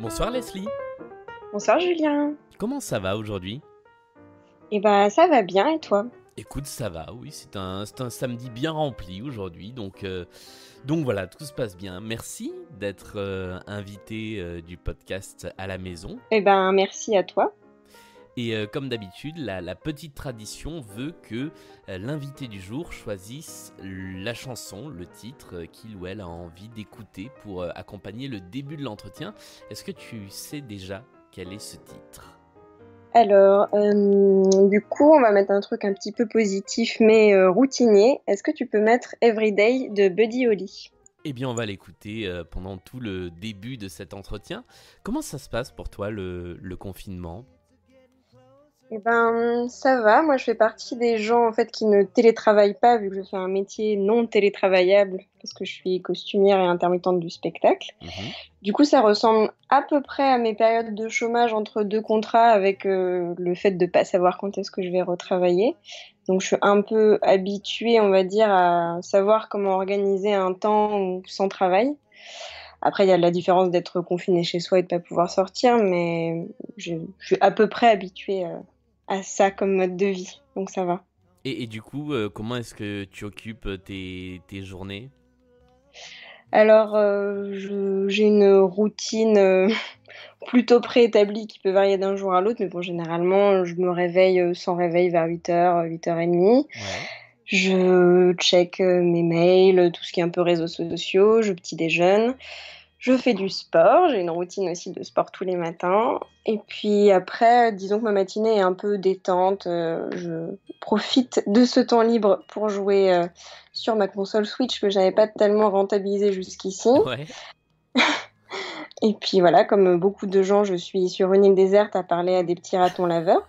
Bonsoir Leslie, Bonsoir Julien. comment ça va aujourd'hui? Ça va bien et toi? Écoute, ça va, oui, c'est un samedi bien rempli aujourd'hui, donc voilà, tout se passe bien. Merci d'être invité du podcast à la maison. Merci à toi. Et comme d'habitude, la petite tradition veut que l'invité du jour choisisse la chanson, le titre qu'il ou elle a envie d'écouter pour accompagner le début de l'entretien. Est-ce que tu sais déjà quel est ce titre? Du coup, on va mettre un truc un petit peu positif mais routinier. Est-ce que tu peux mettre Everyday de Buddy Holly? Eh bien, on va l'écouter pendant tout le début de cet entretien. Comment ça se passe pour toi, le confinement? Ça va. Moi, je fais partie des gens en fait qui ne télétravaillent pas vu que je fais un métier non télétravaillable parce que je suis costumière et intermittente du spectacle. Mhm. Du coup, ça ressemble à peu près à mes périodes de chômage entre deux contrats avec le fait de ne pas savoir quand est-ce que je vais retravailler. Donc, je suis un peu habituée, on va dire, à savoir comment organiser un temps sans travail. Après, il y a la différence d'être confiné chez soi et de ne pas pouvoir sortir, mais je suis à peu près habituée à ça comme mode de vie. Donc, ça va. Et du coup, comment est-ce que tu occupes tes journées? J'ai une routine plutôt préétablie qui peut varier d'un jour à l'autre, mais bon, généralement, je me réveille sans réveil vers 8h, 8h30. Ouais. Je check mes mails, tout ce qui est un peu réseaux sociaux, je petit déjeune. Je fais du sport, j'ai une routine aussi de sport tous les matins. Et puis après, disons que ma matinée est un peu détente. Je profite de ce temps libre pour jouer sur ma console Switch que j'avais pas tellement rentabilisée jusqu'ici. Ouais. Et puis voilà, comme beaucoup de gens, je suis sur une île déserte à parler à des petits ratons laveurs.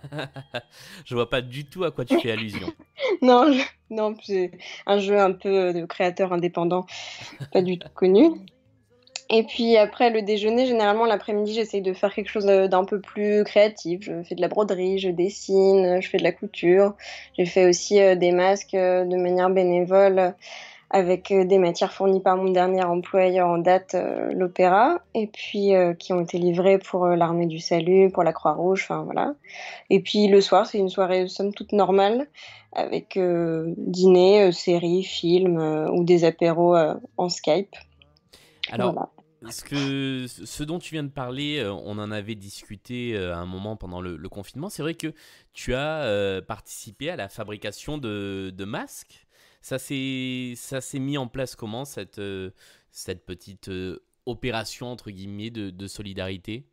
Je vois pas du tout à quoi tu fais allusion. Non, non, c'est un jeu un peu de créateur indépendant, pas du tout connu. Et puis après le déjeuner, généralement l'après-midi, j'essaye de faire quelque chose d'un peu plus créatif. Je fais de la broderie, je dessine, je fais de la couture. J'ai fait aussi des masques de manière bénévole avec des matières fournies par mon dernier employeur en date, l'Opéra, et puis qui ont été livrées pour l'Armée du Salut, pour la Croix-Rouge, enfin voilà. Et puis le soir, c'est une soirée somme toute normale avec dîner, séries, films ou des apéros en Skype. Alors, Voilà. ce dont tu viens de parler, on en avait discuté à un moment pendant le confinement. C'est vrai que tu as participé à la fabrication de masques. Ça s'est mis en place comment, cette petite opération, entre guillemets, de solidarité?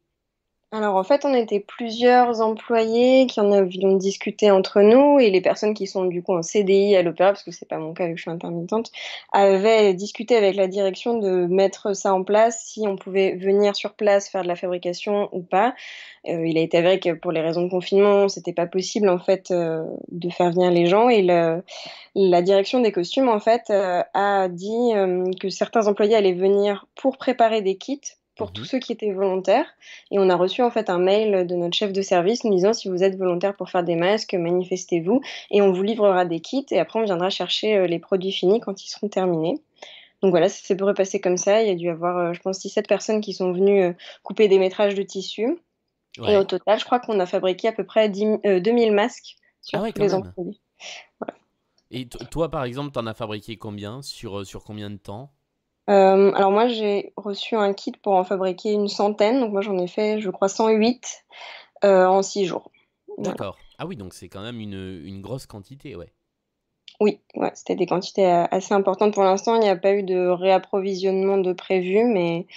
Alors en fait, on était plusieurs employés qui en avions discuté entre nous et les personnes qui sont du coup en CDI à l'Opéra, parce que c'est pas mon cas vu que je suis intermittente, avaient discuté avec la direction de mettre ça en place, si on pouvait venir sur place faire de la fabrication ou pas. Il a été avéré que pour les raisons de confinement, c'était pas possible en fait de faire venir les gens et la direction des costumes en fait a dit que certains employés allaient venir pour préparer des kits pour tous Mhm. ceux qui étaient volontaires. Et on a reçu en fait un mail de notre chef de service nous disant si vous êtes volontaire pour faire des masques, manifestez-vous et on vous livrera des kits et après on viendra chercher les produits finis quand ils seront terminés. Donc voilà, ça s'est repassé comme ça. Il y a dû y avoir, je pense, 6-7 personnes qui sont venues couper des métrages de tissu. Et au Ouais. total, je crois qu'on a fabriqué à peu près 2000 masques Ah sur ouais, tous quand les même. employés. Voilà. Et toi, par exemple, t'en as fabriqué combien sur combien de temps? Alors moi, j'ai reçu un kit pour en fabriquer une centaine. Donc moi, j'en ai fait, je crois, 108 en 6 jours. Voilà. D'accord. Ah oui, donc c'est quand même une grosse quantité, ouais. Oui, ouais, c'était des quantités assez importantes. Pour l'instant, il n'y a pas eu de réapprovisionnement de prévu, mais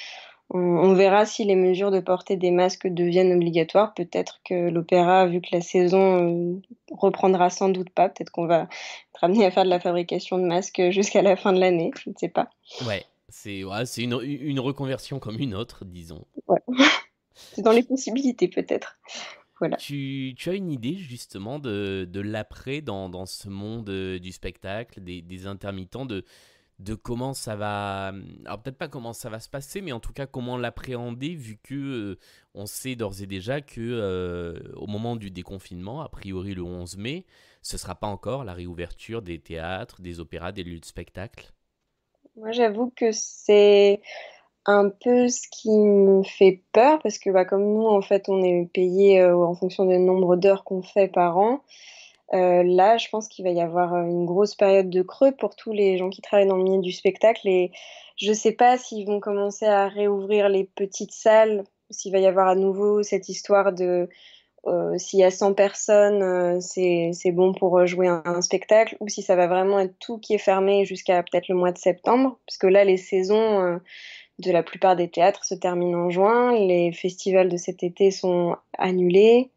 on verra si les mesures de porter des masques deviennent obligatoires. Peut-être que l'opéra, vu que la saison reprendra sans doute pas, peut-être qu'on va être amené à faire de la fabrication de masques jusqu'à la fin de l'année. Je ne sais pas. Ouais, c'est une reconversion comme une autre, disons. Ouais. C'est dans les possibilités, peut-être. Voilà. Tu as une idée justement de l'après dans ce monde du spectacle, des intermittents, de comment ça va. Alors peut-être pas comment ça va se passer, mais en tout cas comment l'appréhender, vu que on sait d'ores et déjà que au moment du déconfinement, a priori le 11 mai, ce sera pas encore la réouverture des théâtres, des opéras, des lieux de spectacle. Moi, j'avoue que c'est un peu ce qui me fait peur parce que bah, comme nous, en fait, on est payé en fonction du nombre d'heures qu'on fait par an. Là, je pense qu'il va y avoir une grosse période de creux pour tous les gens qui travaillent dans le milieu du spectacle et je sais pas s'ils vont commencer à réouvrir les petites salles, s'il va y avoir à nouveau cette histoire de s'il y a 100 personnes, c'est bon pour jouer un spectacle, ou si ça va vraiment être tout qui est fermé jusqu'à peut-être le mois de septembre, parce que là, les saisons de la plupart des théâtres se terminent en juin, les festivals de cet été sont annulés.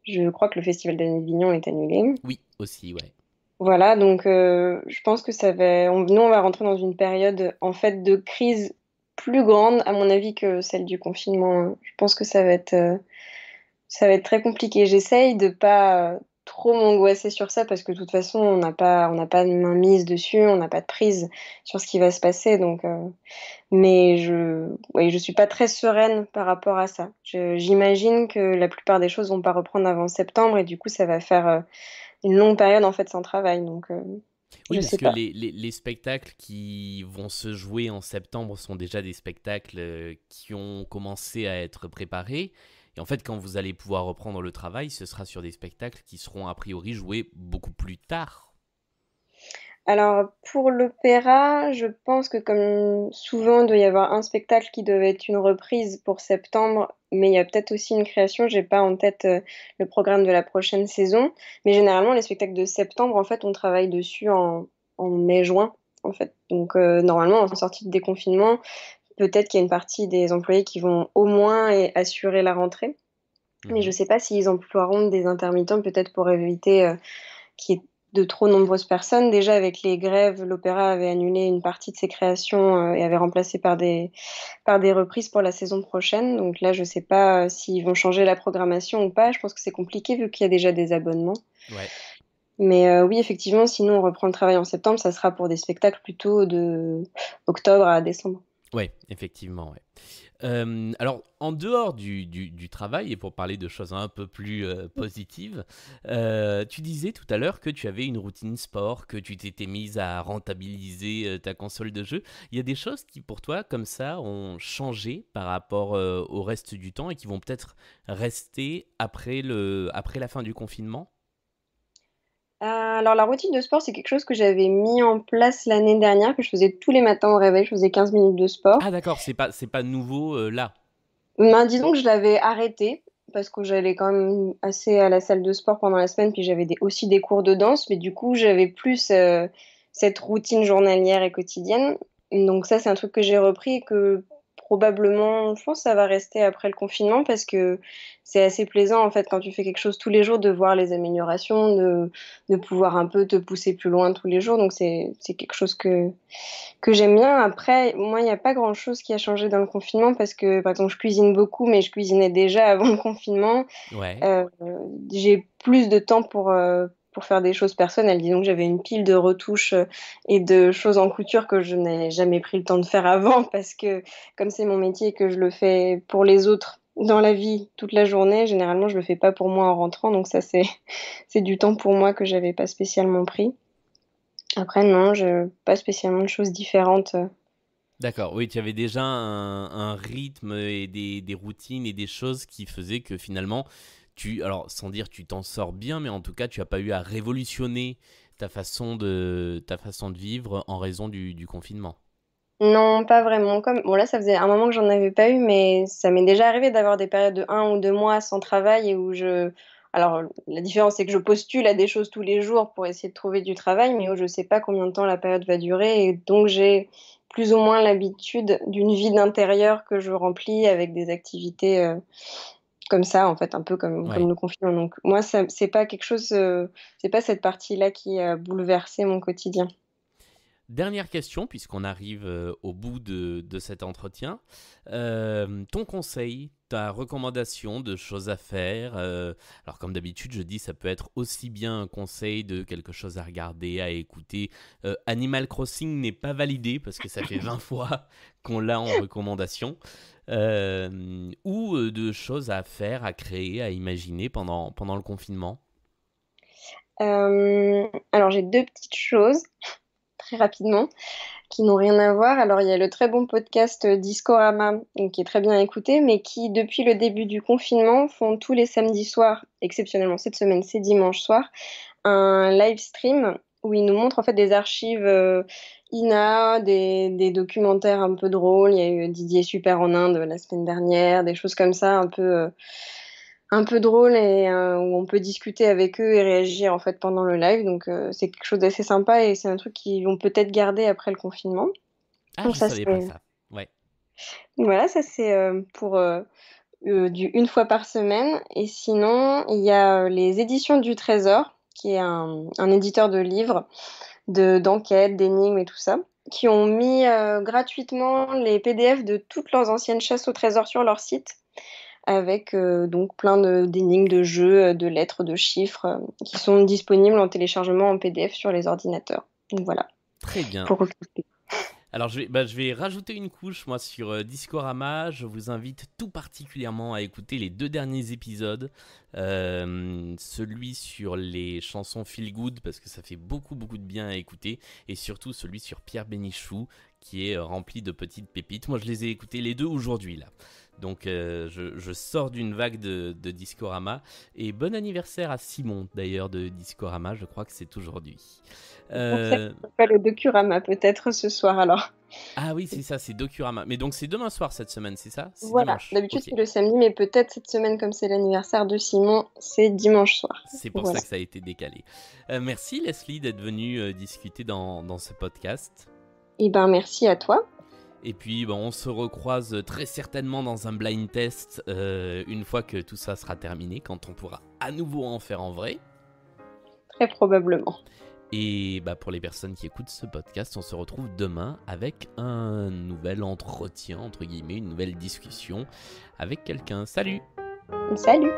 Je crois que le festival d'Avignon est annulé. Oui, aussi, ouais. Voilà, donc je pense que nous, on va rentrer dans une période en fait de crise plus grande, à mon avis, que celle du confinement. Je pense que ça va être très compliqué. J'essaye de pas trop m'angoisser sur ça parce que de toute façon, on n'a pas de mainmise dessus, on n'a pas de prise sur ce qui va se passer. Donc, mais ouais, je suis pas très sereine par rapport à ça. J'imagine que la plupart des choses vont pas reprendre avant septembre et du coup, ça va faire une longue période en fait sans travail. Donc, Oui, je parce sais que pas. les spectacles qui vont se jouer en septembre sont déjà des spectacles qui ont commencé à être préparés. Et en fait, quand vous allez pouvoir reprendre le travail, ce sera sur des spectacles qui seront a priori joués beaucoup plus tard. Alors, pour l'opéra, je pense que comme souvent, il doit y avoir un spectacle qui devait être une reprise pour septembre, mais il y a peut-être aussi une création. J'ai pas en tête le programme de la prochaine saison. Mais généralement, les spectacles de septembre, en fait, on travaille dessus en mai-juin, en fait. Donc, normalement, en sortie de déconfinement, peut-être qu'il y a une partie des employés qui vont au moins assurer la rentrée. Mais je Mhm. sais pas s'ils emploieront des intermittents, peut-être pour éviter qu'il y ait de trop nombreuses personnes. Déjà, avec les grèves, l'opéra avait annulé une partie de ses créations et avait remplacé par des reprises pour la saison prochaine. Donc là, je sais pas s'ils vont changer la programmation ou pas. Je pense que c'est compliqué vu qu'il y a déjà des abonnements. Ouais. Mais oui, effectivement, sinon on reprend le travail en septembre, ça sera pour des spectacles plutôt de octobre à décembre. Ouais, effectivement, ouais. Alors, en dehors du travail, et pour parler de choses un peu plus positives, tu disais tout à l'heure que tu avais une routine sport, que tu t'étais mise à rentabiliser ta console de jeu. Il y a des choses qui, pour toi, comme ça, ont changé par rapport au reste du temps et qui vont peut-être rester après la fin du confinement? Alors la routine de sport, c'est quelque chose que j'avais mis en place l'année dernière, que je faisais tous les matins au réveil, je faisais 15 minutes de sport. Ah d'accord, c'est pas nouveau là. Ben, disons que je l'avais arrêté parce que j'allais quand même assez à la salle de sport pendant la semaine, puis j'avais aussi des cours de danse, mais du coup, j'avais plus cette routine journalière et quotidienne. Donc ça, c'est un truc que j'ai repris et que probablement, je pense que ça va rester après le confinement parce que c'est assez plaisant en fait quand tu fais quelque chose tous les jours de voir les améliorations, de pouvoir un peu te pousser plus loin tous les jours. Donc c'est quelque chose que j'aime bien. Après, moi, il n'y a pas grand-chose qui a changé dans le confinement parce que, par exemple, je cuisine beaucoup, mais je cuisinais déjà avant le confinement. Ouais. Euh, j'ai plus de temps pour faire des choses personnelles. Disons que j'avais une pile de retouches et de choses en couture que je n'ai jamais pris le temps de faire avant parce que, comme c'est mon métier et que je le fais pour les autres dans la vie toute la journée, généralement, je le fais pas pour moi en rentrant. Donc ça, c'est du temps pour moi que j'avais pas spécialement pris. Après, non, pas spécialement de choses différentes. D'accord, oui, tu avais déjà un rythme et des routines et des choses qui faisaient que finalement, alors sans dire tu t'en sors bien, mais en tout cas, tu n'as pas eu à révolutionner ta façon de vivre en raison du confinement. Non, pas vraiment. Bon, là, ça faisait un moment que j'en avais pas eu, mais ça m'est déjà arrivé d'avoir des périodes de 1 ou 2 mois sans travail et où alors, la différence, c'est que je postule à des choses tous les jours pour essayer de trouver du travail, mais où je sais pas combien de temps la période va durer et donc j'ai plus ou moins l'habitude d'une vie d'intérieur que je remplis avec des activités comme ça, en fait, un peu comme Ouais. le confinement. Donc, moi, c'est pas quelque chose, c'est pas cette partie-là qui a bouleversé mon quotidien. Dernière question, puisqu'on arrive au bout de cet entretien. Ton conseil, ta recommandation de choses à faire. Alors comme d'habitude, je dis ça peut être aussi bien un conseil de quelque chose à regarder, à écouter. Animal Crossing n'est pas validé parce que ça fait 20 fois qu'on l'a en recommandation. Ou de choses à faire, à créer, à imaginer pendant le confinement. Alors, j'ai deux petites choses, très rapidement. qui n'ont rien à voir. Alors, il y a le très bon podcast Discorama, donc, qui est très bien écouté, mais qui, depuis le début du confinement, font tous les samedis soirs, exceptionnellement cette semaine, c'est dimanche soir, un live stream où ils nous montrent en fait des archives INA, des documentaires un peu drôles. Il y a eu Didier Super en Inde la semaine dernière, des choses comme ça un peu drôles et où on peut discuter avec eux et réagir en fait pendant le live. Donc c'est quelque chose d'assez sympa et c'est un truc qu'ils vont peut-être garder après le confinement. Ah, Donc je ça savais c'est pas ça. Ouais. voilà, ça c'est pour du une fois par semaine. Et sinon, il y a les éditions du Trésor, qui est un éditeur de livres, d'enquêtes, d'énigmes et tout ça, qui ont mis gratuitement les PDF de toutes leurs anciennes chasses au trésor sur leur site, avec donc plein d'énigmes, de jeux, de lettres, de chiffres, qui sont disponibles en téléchargement en PDF sur les ordinateurs. Donc voilà, Très bien. pour recruter. Alors, je vais rajouter une couche, moi, sur Discorama. Je vous invite tout particulièrement à écouter les 2 derniers épisodes. Celui sur les chansons Feel Good, parce que ça fait beaucoup, beaucoup de bien à écouter. Et surtout celui sur Pierre Bénichou, qui est rempli de petites pépites. Moi, je les ai écoutés les 2 aujourd'hui, là. Donc, je sors d'une vague de Discorama. Et bon anniversaire à Simon, d'ailleurs, de Discorama. Je crois que c'est aujourd'hui. Donc ça, pas le Docurama peut-être ce soir alors. Ah oui, c'est ça, c'est Docurama. Mais donc c'est demain soir cette semaine, c'est ça? C'est Voilà, dimanche. d'habitude Ok. c'est le samedi, mais peut-être cette semaine, comme c'est l'anniversaire de Simon, c'est dimanche soir. C'est pour Voilà. ça que ça a été décalé. Merci Leslie d'être venue discuter dans ce podcast. Et ben merci à toi. Et puis on se recroise très certainement dans un blind test une fois que tout ça sera terminé, quand on pourra à nouveau en faire en vrai. Très probablement. Et pour les personnes qui écoutent ce podcast, on se retrouve demain avec un nouvel entretien, entre guillemets, une nouvelle discussion avec quelqu'un. Salut! Salut!